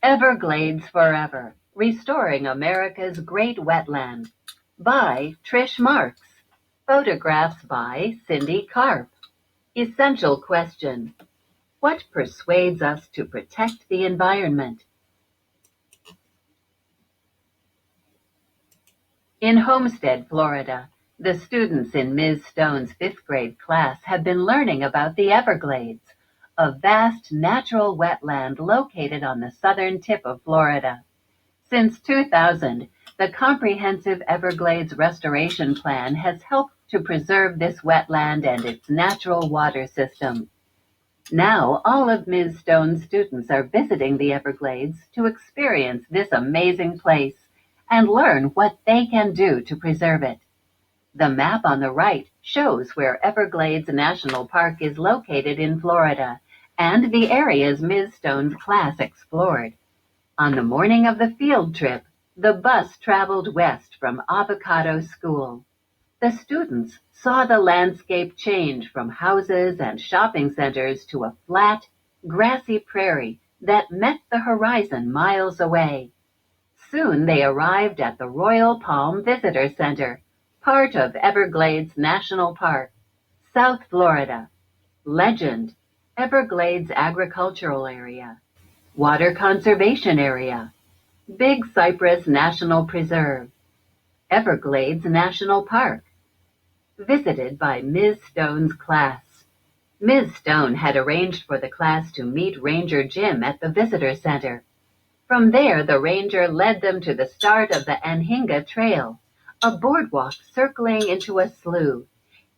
Everglades Forever: Restoring America's Great Wetland by Trish Marks. Photographs by Cindy Karp. Essential question: what persuades us to protect the environment? In Homestead, Florida, the students in Ms. Stone's fifth grade class have been learning about the Everglades, a vast natural wetland located on the southern tip of Florida. Since 2000, the Comprehensive Everglades Restoration Plan has helped to preserve this wetland and its natural water system. Now, all of Ms. Stone's students are visiting the Everglades to experience this amazing place and learn what they can do to preserve it. The map on the right shows where Everglades National Park is located in Florida and the areas Ms. Stone's class explored. On the morning of the field trip, the bus traveled west from Avocado School. The students saw the landscape change from houses and shopping centers to a flat, grassy prairie that met the horizon miles away. Soon they arrived at the Royal Palm Visitor Center, part of Everglades National Park, South Florida. Legend: Everglades Agricultural Area, Water Conservation Area, Big Cypress National Preserve, Everglades National Park. Visited by Ms. Stone's class. Ms. Stone had arranged for the class to meet Ranger Jim at the visitor center. From there, the ranger led them to the start of the Anhinga Trail, a boardwalk circling into a slough.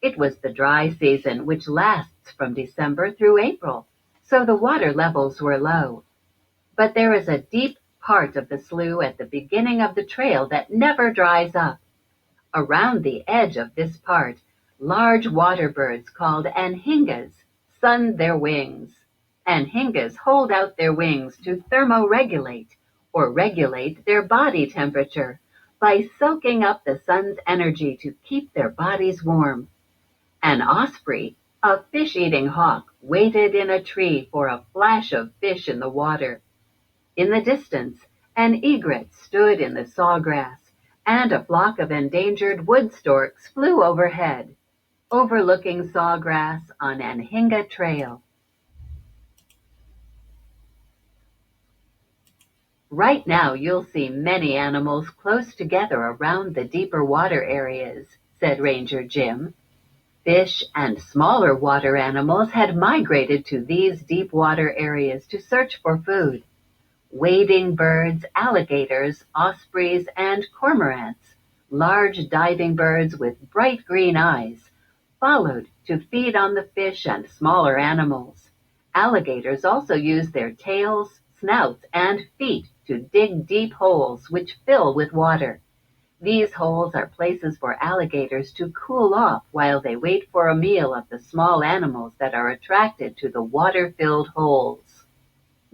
It was the dry season, which lasts from December through April, so the water levels were low. But there is a deep part of the slough at the beginning of the trail that never dries up. Around the edge of this part, large water birds called anhingas sun their wings. Anhingas hold out their wings to thermoregulate, or regulate their body temperature, by soaking up the sun's energy to keep their bodies warm. An osprey, a fish-eating hawk, waited in a tree for a flash of fish in the water. In the distance, an egret stood in the sawgrass, and a flock of endangered wood storks flew overhead, overlooking sawgrass on Anhinga Trail. Right now you'll see many animals close together around the deeper water areas, said Ranger Jim. Fish and smaller water animals had migrated to these deep water areas to search for food. Wading birds, alligators, ospreys, and cormorants, large diving birds with bright green eyes, followed to feed on the fish and smaller animals. Alligators also use their tails, snouts, and feet to dig deep holes which fill with water. These holes are places for alligators to cool off while they wait for a meal of the small animals that are attracted to the water-filled holes.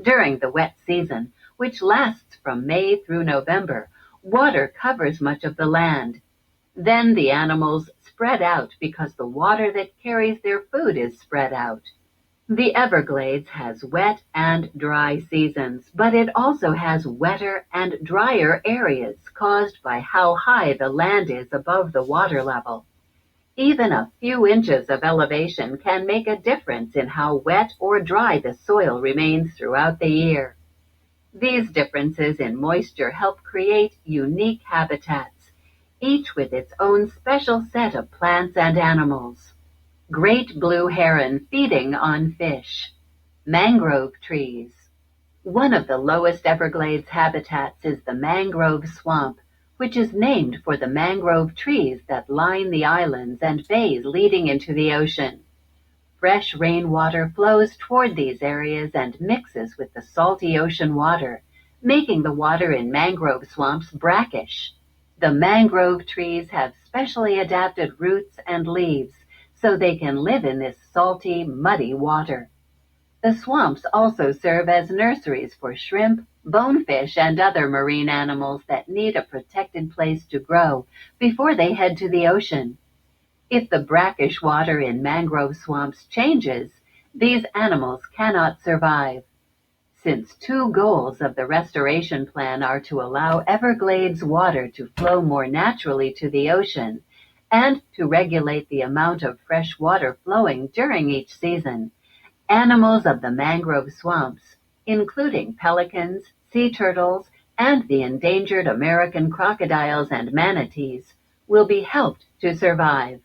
During the wet season, which lasts from May through November, water covers much of the land. Then the animals spread out because the water that carries their food is spread out. The Everglades has wet and dry seasons, but it also has wetter and drier areas caused by how high the land is above the water level. Even a few inches of elevation can make a difference in how wet or dry the soil remains throughout the year. These differences in moisture help create unique habitats, each with its own special set of plants and animals. Great blue heron feeding on fish. Mangrove trees. One of the lowest Everglades habitats is the mangrove swamp, which is named for the mangrove trees that line the islands and bays leading into the ocean. Fresh rainwater flows toward these areas and mixes with the salty ocean water, making the water in mangrove swamps brackish. The mangrove trees have specially adapted roots and leaves so they can live in this salty, muddy water. The swamps also serve as nurseries for shrimp, bonefish, and other marine animals that need a protected place to grow before they head to the ocean. If the brackish water in mangrove swamps changes, these animals cannot survive. Since two goals of the restoration plan are to allow Everglades water to flow more naturally to the ocean and to regulate the amount of fresh water flowing during each season, animals of the mangrove swamps, including pelicans, sea turtles, and the endangered American crocodiles and manatees, will be helped to survive.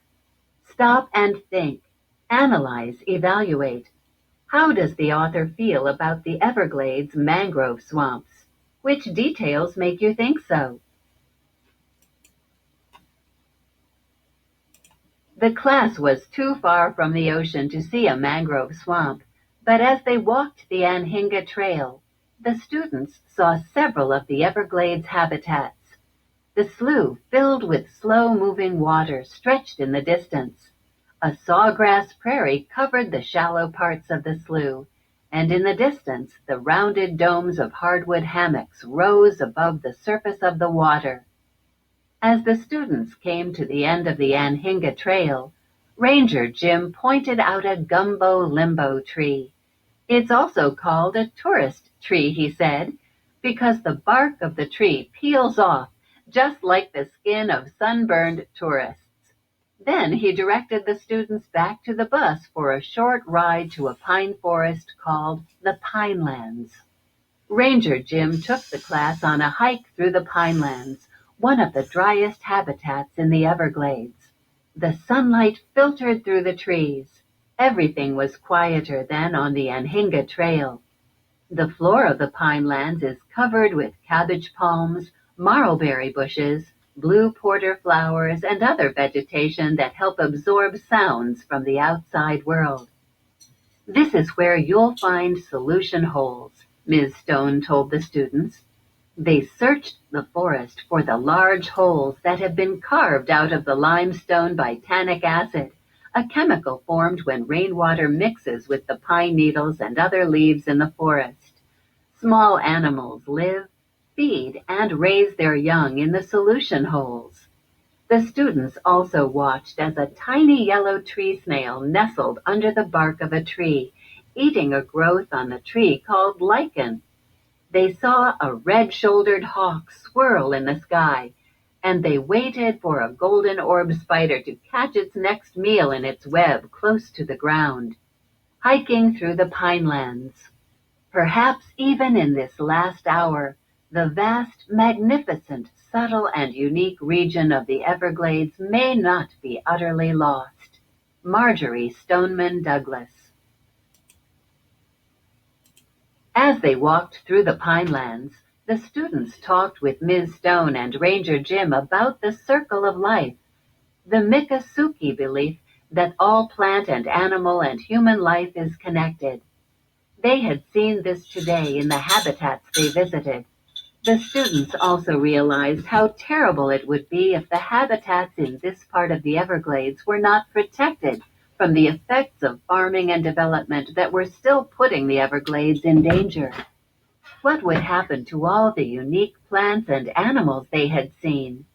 Stop and think, analyze, evaluate. How does the author feel about the Everglades mangrove swamps? Which details make you think so? The class was too far from the ocean to see a mangrove swamp, but as they walked the Anhinga Trail, the students saw several of the Everglades habitats. The slough filled with slow-moving water stretched in the distance. A sawgrass prairie covered the shallow parts of the slough, and in the distance the rounded domes of hardwood hammocks rose above the surface of the water. As the students came to the end of the Anhinga Trail, Ranger Jim pointed out a gumbo limbo tree. It's also called a tourist tree, he said, because the bark of the tree peels off just like the skin of sunburned tourists. Then he directed the students back to the bus for a short ride to a pine forest called the Pinelands. Ranger Jim took the class on a hike through the Pinelands, one of the driest habitats in the Everglades. The sunlight filtered through the trees. Everything was quieter than on the Anhinga Trail. The floor of the Pinelands is covered with cabbage palms, marlberry bushes, blue porter flowers, and other vegetation that help absorb sounds from the outside world. This is where you'll find solution holes, Ms. Stone told the students. They searched the forest for the large holes that have been carved out of the limestone by tannic acid, a chemical formed when rainwater mixes with the pine needles and other leaves in the forest. Small animals live, feed, and raise their young in the solution holes. The students also watched as a tiny yellow tree snail nestled under the bark of a tree, eating a growth on the tree called lichen. They saw a red-shouldered hawk swirl in the sky, and they waited for a golden orb spider to catch its next meal in its web close to the ground. Hiking through the Pinelands. Perhaps even in this last hour, the vast, magnificent, subtle, and unique region of the Everglades may not be utterly lost. Marjorie Stoneman Douglas. As they walked through the Pinelands, the students talked with Ms. Stone and Ranger Jim about the circle of life, the Miccosukee belief that all plant and animal and human life is connected. They had seen this today in the habitats they visited. The students also realized how terrible it would be if the habitats in this part of the Everglades were not protected from the effects of farming and development that were still putting the Everglades in danger. What would happen to all the unique plants and animals they had seen?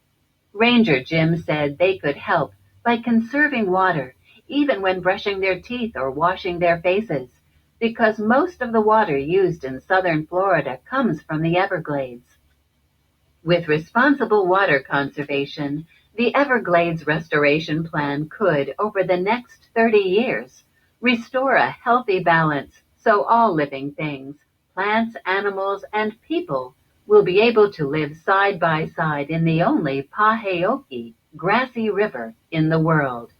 Ranger Jim said they could help by conserving water, even when brushing their teeth or washing their faces, because most of the water used in southern Florida comes from the Everglades. With responsible water conservation, the Everglades Restoration Plan could, over the next 30 years, restore a healthy balance so all living things, plants, animals, and people will be able to live side by side in the only Paheoki grassy river in the world.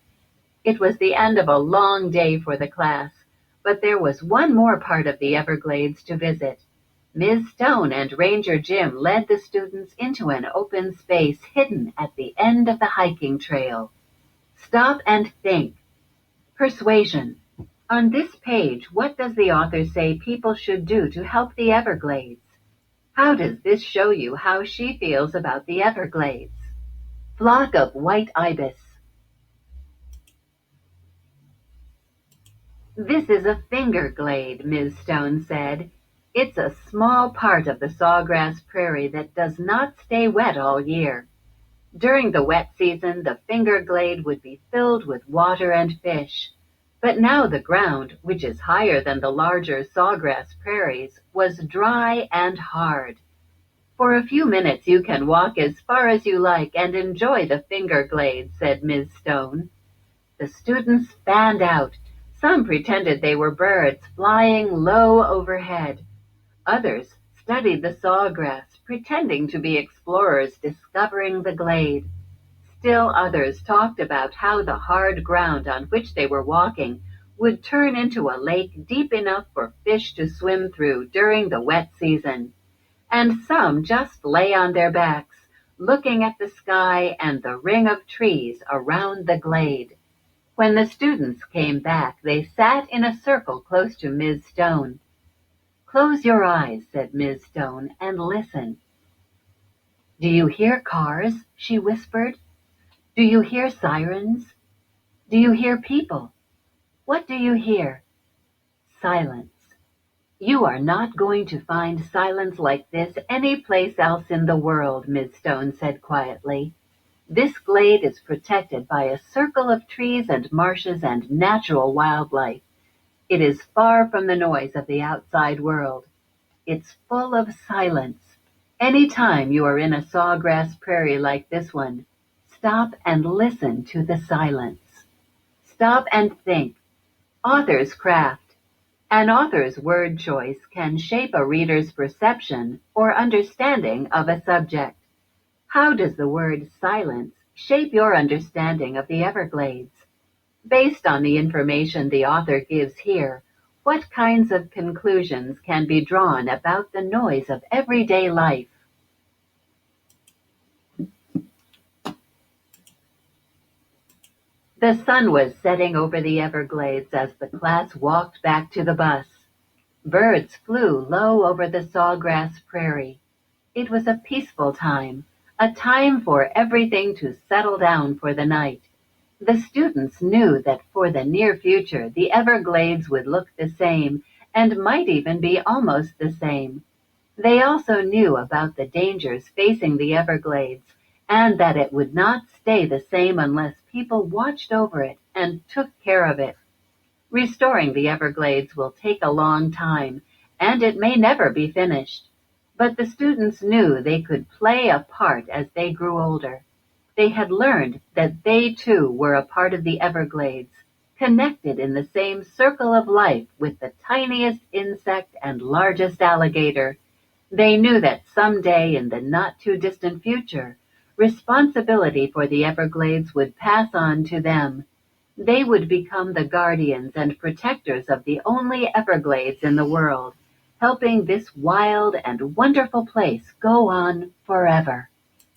It was the end of a long day for the class, but there was one more part of the Everglades to visit. Ms. Stone and Ranger Jim led the students into an open space hidden at the end of the hiking trail. Stop and think. Persuasion. On this page, what does the author say people should do to help the Everglades? How does this show you how she feels about the Everglades? Flock of white ibis. This is a finger glade, Ms. Stone said. It's a small part of the sawgrass prairie that does not stay wet all year. During the wet season, the finger glade would be filled with water and fish. But now the ground, which is higher than the larger sawgrass prairies, was dry and hard. For a few minutes you can walk as far as you like and enjoy the finger glades, said Ms. Stone. The students fanned out. Some pretended they were birds flying low overhead. Others studied the sawgrass, pretending to be explorers discovering the glade. Still others talked about how the hard ground on which they were walking would turn into a lake deep enough for fish to swim through during the wet season. And some just lay on their backs, looking at the sky and the ring of trees around the glade. When the students came back, they sat in a circle close to Ms. Stone. "Close your eyes," said Ms. Stone, "and listen." "Do you hear cars?" she whispered. "Do you hear sirens? Do you hear people? What do you hear?" "Silence. You are not going to find silence like this any place else in the world," Ms. Stone said quietly. "This glade is protected by a circle of trees and marshes and natural wildlife. It is far from the noise of the outside world. It's full of silence. Any time you are in a sawgrass prairie like this one, stop and listen to the silence. Stop and think. Author's craft. An author's word choice can shape a reader's perception or understanding of a subject. How does the word silence shape your understanding of the Everglades? Based on the information the author gives here, what kinds of conclusions can be drawn about the noise of everyday life? The sun was setting over the Everglades as the class walked back to the bus. Birds flew low over the sawgrass prairie. It was a peaceful time, a time for everything to settle down for the night. The students knew that for the near future the Everglades would look the same and might even be almost the same. They also knew about the dangers facing the Everglades and that it would not stay the same unless people watched over it and took care of it. Restoring the Everglades will take a long time, and it may never be finished. But the students knew they could play a part as they grew older. They had learned that they too were a part of the Everglades, connected in the same circle of life with the tiniest insect and largest alligator. They knew that someday in the not-too-distant future, responsibility for the Everglades would pass on to them. They would become the guardians and protectors of the only Everglades in the world, helping this wild and wonderful place go on forever.